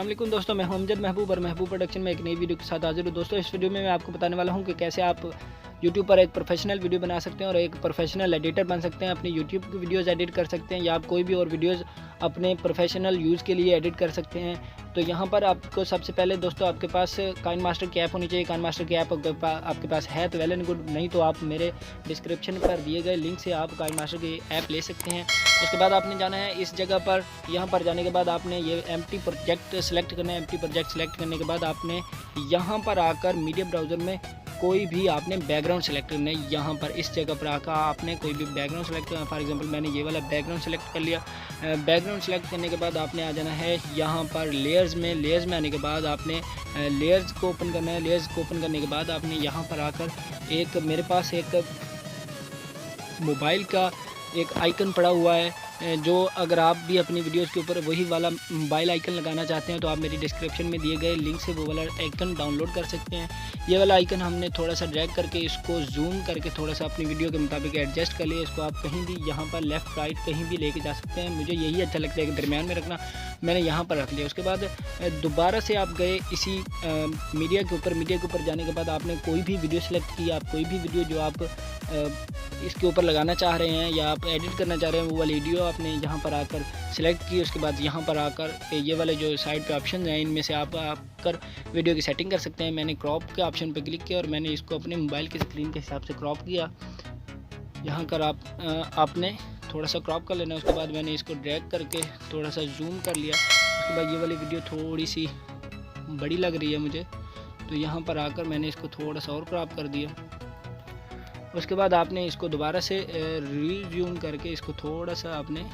अस्सलाम वालेकुम दोस्तों, मैं हूं अमजद महबूब और महबूब प्रोडक्शन में एक नई वीडियो के साथ हाजिर हूं। दोस्तों इस वीडियो में मैं आपको बताने वाला हूं कि कैसे आप यूट्यूब पर एक प्रोफेशनल वीडियो बना सकते हैं और एक प्रोफेशनल एडिटर बन सकते हैं। अपनी यूट्यूब की वीडियोस एडिट कर सकते हैं या आप कोई भी और वीडियोस अपने प्रोफेशनल यूज़ के लिए एडिट कर सकते हैं। तो यहाँ पर आपको सबसे पहले दोस्तों आपके पास काइन मास्टर की ऐप होनी चाहिए। काइन मास्टर की ऐप आपके पास है तो वेल एंड गुड, नहीं तो आप मेरे डिस्क्रिप्शन पर दिए गए लिंक से आप काइन मास्टर की ऐप ले सकते हैं। उसके बाद आपने जाना है इस जगह पर। यहाँ पर जाने के बाद आपने ये एम्प्टी प्रोजेक्ट सेलेक्ट करना है। एम्प्टी प्रोजेक्ट सेलेक्ट करने के बाद आपने यहाँ पर आकर मीडिया ब्राउज़र में कोई भी आपने बैकग्राउंड सेलेक्ट करना है। यहाँ पर इस जगह पर आकर आपने कोई भी बैकग्राउंड सेलेक्ट करना है। फॉर एग्जांपल मैंने ये वाला बैकग्राउंड सेलेक्ट कर लिया। बैकग्राउंड सेलेक्ट करने के बाद आपने आ जाना है यहाँ पर लेयर्स में आने के बाद आपने लेयर्स को ओपन करना है। लेयर्स को ओपन करने के बाद आपने यहाँ पर आकर एक मेरे पास एक मोबाइल का एक आइकन पड़ा हुआ है, जो अगर आप भी अपनी वीडियोस के ऊपर वही वाला मोबाइल आइकन लगाना चाहते हैं तो आप मेरी डिस्क्रिप्शन में दिए गए लिंक से वो वाला आइकन डाउनलोड कर सकते हैं। ये वाला आइकन हमने थोड़ा सा ड्रैग करके इसको जूम करके थोड़ा सा अपनी वीडियो के मुताबिक एडजस्ट कर लिया। इसको आप कहीं भी यहाँ पर लेफ़्ट राइट कहीं भी लेके जा सकते हैं। मुझे यही अच्छा लगता है कि दरमियान में रखना, मैंने यहाँ पर रख लिया। उसके बाद दोबारा से आप गए इसी मीडिया के ऊपर जाने के बाद आपने कोई भी वीडियो सेलेक्ट की। आप कोई भी वीडियो जो आप इसके ऊपर लगाना चाह रहे हैं या आप एडिट करना चाह रहे हैं वो वाली वीडियो आपने यहाँ पर आकर सेलेक्ट की। उसके बाद यहाँ पर आकर ये वाले जो साइड पे ऑप्शन हैं इनमें से आप आकर वीडियो की सेटिंग कर सकते हैं। मैंने क्रॉप के ऑप्शन पे क्लिक किया और मैंने इसको अपने मोबाइल की स्क्रीन के हिसाब से क्रॉप किया। यहाँ कर आपने थोड़ा सा क्रॉप कर लेना। उसके बाद मैंने इसको ड्रैग करके थोड़ा सा जूम कर लिया। उसके बाद ये वाली वीडियो थोड़ी सी बड़ी लग रही है मुझे, तो यहाँ पर आकर मैंने इसको थोड़ा सा और क्रॉप कर दिया। उसके बाद आपने इसको दोबारा से रिज्यूम करके इसको थोड़ा सा आपने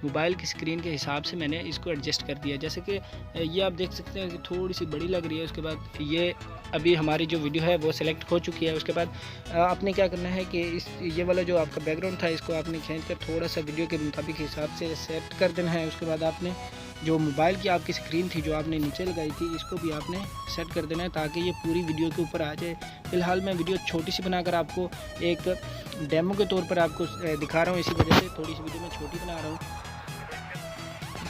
मोबाइल की स्क्रीन के हिसाब से मैंने इसको एडजस्ट कर दिया। जैसे कि ये आप देख सकते हैं कि थोड़ी सी बड़ी लग रही है। उसके बाद ये अभी हमारी जो वीडियो है वो सिलेक्ट हो चुकी है। उसके बाद आपने क्या करना है कि ये वाला जो आपका बैकग्राउंड था इसको आपने खींच कर थोड़ा सा वीडियो के मुताबिक हिसाब से सेट कर देना है। उसके बाद आपने जो मोबाइल की आपकी स्क्रीन थी जो आपने नीचे लगाई थी इसको भी आपने सेट कर देना है ताकि ये पूरी वीडियो के ऊपर आ जाए। फ़िलहाल मैं वीडियो छोटी सी बनाकर आपको एक डेमो के तौर पर आपको दिखा रहा हूँ, इसी वजह से थोड़ी सी वीडियो मैं छोटी बना रहा हूँ।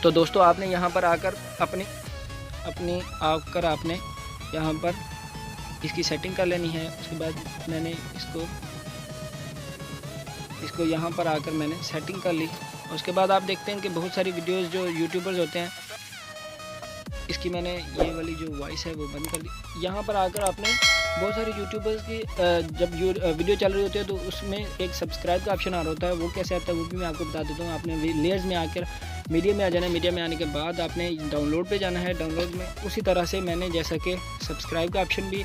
तो दोस्तों आपने यहाँ पर आकर आपने यहाँ पर इसकी सेटिंग कर लेनी है। उसके बाद मैंने इसको यहाँ पर आकर मैंने सेटिंग कर ली। उसके बाद आप देखते हैं कि बहुत सारी वीडियोस जो यूट्यूबर्स होते हैं इसकी मैंने ये वाली जो वॉइस है वो बंद कर दी। यहाँ पर आकर आपने बहुत सारे यूट्यूबर्स की जब वीडियो चल रही होती है तो उसमें एक सब्सक्राइब का ऑप्शन आ रहा होता है। वो कैसे आता है वो भी मैं आपको बता देता हूँ। आपने लेयर्स में आकर मीडिया में आ जाना है। मीडिया में आने के बाद आपने डाउनलोड पे जाना है। डाउनलोड में उसी तरह से मैंने जैसा कि सब्सक्राइब का ऑप्शन भी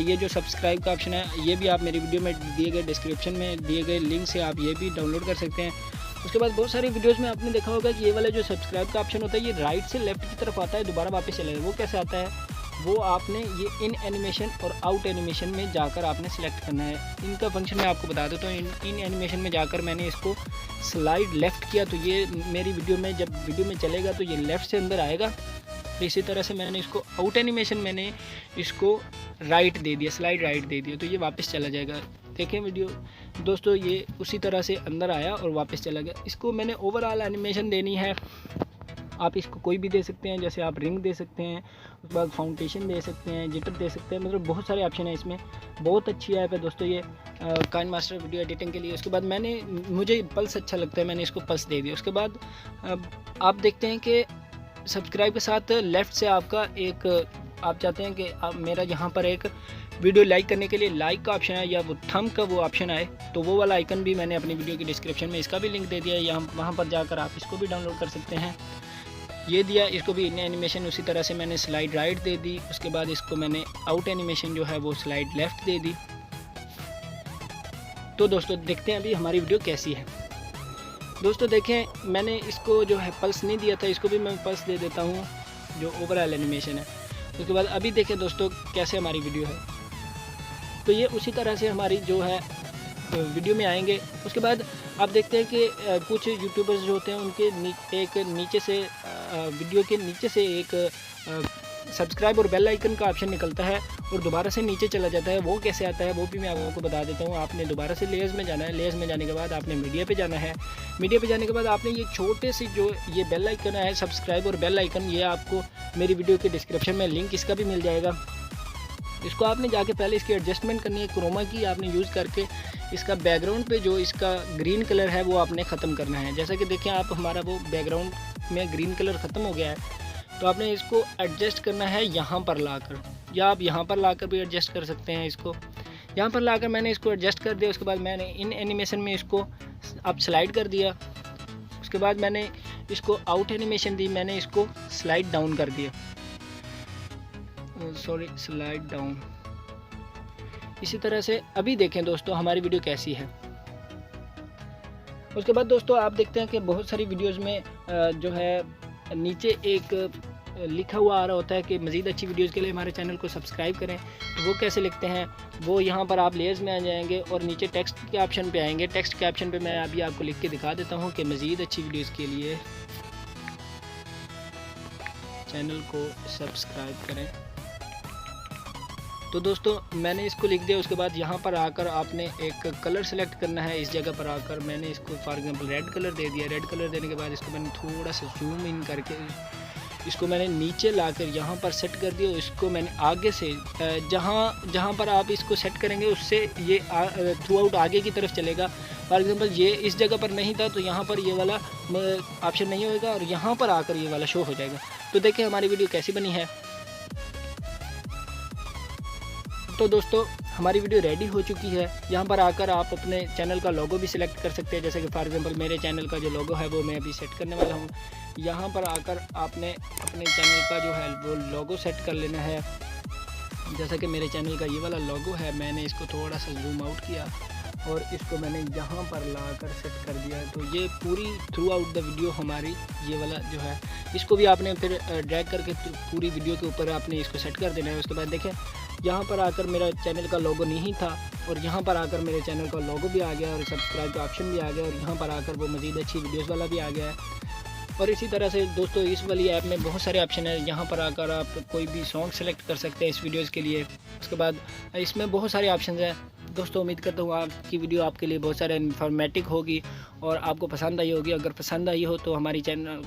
ये जो सब्सक्राइब का ऑप्शन है ये भी आप मेरी वीडियो में दिए गए डिस्क्रिप्शन में दिए गए लिंक से आप ये भी डाउनलोड कर सकते हैं। उसके बाद बहुत सारी वीडियोस में आपने देखा होगा कि ये वाला जो सब्सक्राइब का ऑप्शन होता है ये राइट से लेफ्ट की तरफ आता है, दोबारा वापस चलेगा। वो कैसे आता है वो आपने ये इन एनिमेशन और आउट एनिमेशन में जाकर आपने सेलेक्ट करना है। इनका फंक्शन मैं आपको बता देता हूँ। इन एनिमेशन में जाकर मैंने इसको स्लाइड लेफ़्ट किया तो ये मेरी वीडियो में जब वीडियो में चलेगा तो ये लेफ़्ट से अंदर आएगा। तो इसी तरह से मैंने इसको आउट एनिमेशन मैंने इसको राइट दे दिया, स्लाइड राइट दे दिया तो ये वापस चला जाएगा। देखें वीडियो दोस्तों, ये उसी तरह से अंदर आया और वापस चला गया। इसको मैंने ओवरऑल एनिमेशन देनी है। आप इसको कोई भी दे सकते हैं, जैसे आप रिंग दे सकते हैं, उसके बाद फाउंडेशन दे सकते हैं, जिटर दे सकते हैं, मतलब बहुत सारे ऑप्शन हैं इसमें। बहुत अच्छी ऐप है दोस्तों ये काइन मास्टर वीडियो एडिटिंग के लिए। उसके बाद मुझे पल्स अच्छा लगता है, मैंने इसको पल्स दे दिया। उसके बाद आप देखते हैं कि सब्सक्राइब के साथ लेफ़्ट से आपका एक आप चाहते हैं कि मेरा यहाँ पर एक वीडियो लाइक करने के लिए लाइक का ऑप्शन है या वो थंब का वो ऑप्शन आए तो वो वाला आइकन भी मैंने अपनी वीडियो की डिस्क्रिप्शन में इसका भी लिंक दे दिया है। यहाँ वहाँ पर जाकर आप इसको भी डाउनलोड कर सकते हैं। ये दिया, इसको भी इन एनिमेशन उसी तरह से मैंने स्लाइड राइट दे दी। उसके बाद इसको मैंने आउट एनिमेशन जो है वो स्लाइड लेफ़्ट दे दी। तो दोस्तों देखते हैं अभी हमारी वीडियो कैसी है। दोस्तों देखें मैंने इसको जो है पल्स नहीं दिया था, इसको भी मैं पल्स दे देता हूँ जो ओवरऑल एनिमेशन है। उसके बाद अभी देखें दोस्तों कैसे हमारी वीडियो है। तो ये उसी तरह से हमारी जो है वीडियो में आएंगे। उसके बाद आप देखते हैं कि कुछ यूट्यूबर्स जो होते हैं उनके एक नीचे से वीडियो के नीचे से एक सब्सक्राइब और बेल आइकन का ऑप्शन निकलता है और दोबारा से नीचे चला जाता है। वो कैसे आता है वो भी मैं आपको बता देता हूँ। आपने दोबारा से लेयर्स में जाना है। लेयर्स में जाने के बाद आपने मीडिया पे जाना है। मीडिया पे जाने के बाद आपने ये छोटे से जो ये बेल आइकन है, सब्सक्राइब और बेल आइकन, ये आपको मेरी वीडियो के डिस्क्रिप्शन में लिंक इसका भी मिल जाएगा। इसको आपने जाके पहले इसकी एडजस्टमेंट करनी है। क्रोमा की आपने यूज़ करके इसका बैकग्राउंड पे जो इसका ग्रीन कलर है वो आपने ख़त्म करना है। जैसा कि देखें आप, हमारा वो बैकग्राउंड में ग्रीन कलर ख़त्म हो गया है। तो आपने इसको एडजस्ट करना है यहाँ पर लाकर, या आप यहाँ पर लाकर भी एडजस्ट कर सकते हैं। इसको यहाँ पर लाकर मैंने इसको एडजस्ट कर दिया। उसके बाद मैंने इन एनिमेशन में इसको आप स्लाइड कर दिया। उसके बाद मैंने इसको आउट एनिमेशन दी, मैंने इसको स्लाइड डाउन कर दिया, सॉरी स्लाइड डाउन। इसी तरह से अभी देखें दोस्तों हमारी वीडियो कैसी है। उसके बाद दोस्तों आप देखते हैं कि बहुत सारी वीडियोस में जो है नीचे एक लिखा हुआ आ रहा होता है कि मज़ीद अच्छी वीडियोस के लिए हमारे चैनल को सब्सक्राइब करें। तो वो कैसे लिखते हैं, वो यहाँ पर आप लेयर्स में आ जाएंगे और नीचे टेक्स्ट के ऑप्शन पे आएंगे। टेक्स्ट के ऑप्शन पे मैं अभी आपको लिख के दिखा देता हूँ कि मज़ीद अच्छी वीडियोस के लिए चैनल को सब्सक्राइब करें। तो दोस्तों मैंने इसको लिख दिया। उसके बाद यहाँ पर आकर आपने एक कलर सेलेक्ट करना है। इस जगह पर आकर मैंने इसको फॉर एग्जांपल रेड कलर दे दिया। रेड कलर देने के बाद इसको मैंने थोड़ा सा जूम इन करके इसको मैंने नीचे लाकर यहाँ पर सेट कर दिया। इसको मैंने आगे से जहाँ पर आप इसको सेट करेंगे उससे ये थ्रू आउट आगे की तरफ चलेगा। फॉर एग्जांपल ये इस जगह पर नहीं था तो यहाँ पर ये वाला ऑप्शन नहीं होगा और यहाँ पर आकर ये वाला शो हो जाएगा। तो देखिए हमारी वीडियो कैसी बनी है। तो दोस्तों हमारी वीडियो रेडी हो चुकी है। यहाँ पर आकर आप अपने चैनल का लोगो भी सिलेक्ट कर सकते हैं। जैसे कि फॉर एग्जांपल मेरे चैनल का जो लोगो है वो मैं अभी सेट करने वाला हूँ। यहाँ पर आकर आपने अपने चैनल का जो है वो लोगो सेट कर लेना है। जैसा कि मेरे चैनल का ये वाला लोगो है, मैंने इसको थोड़ा सा जूम आउट किया और इसको मैंने यहाँ पर लाकर सेट कर दिया। तो ये पूरी थ्रू आउट द वीडियो हमारी ये वाला जो है, इसको भी आपने फिर ड्रैग करके पूरी वीडियो के ऊपर आपने इसको सेट कर देना है। उसके बाद देखें यहाँ पर आकर मेरा चैनल का लोगो नहीं था और यहाँ पर आकर मेरे चैनल का लोगो भी आ गया और सब्सक्राइब का ऑप्शन भी आ गया और यहाँ पर आकर वो मज़ीद अच्छी वीडियोस वाला भी आ गया है। और इसी तरह से दोस्तों इस वाली ऐप में बहुत सारे ऑप्शन है। यहाँ पर आकर आप कोई भी सॉन्ग सेलेक्ट कर सकते हैं इस वीडियोस के लिए। उसके बाद इसमें बहुत सारे ऑप्शन हैं। दोस्तों उम्मीद करता हूँ आपकी वीडियो आपके लिए बहुत सारे इन्फॉर्मेटिव होगी और आपको पसंद आई होगी। अगर पसंद आई हो तो हमारी चैनल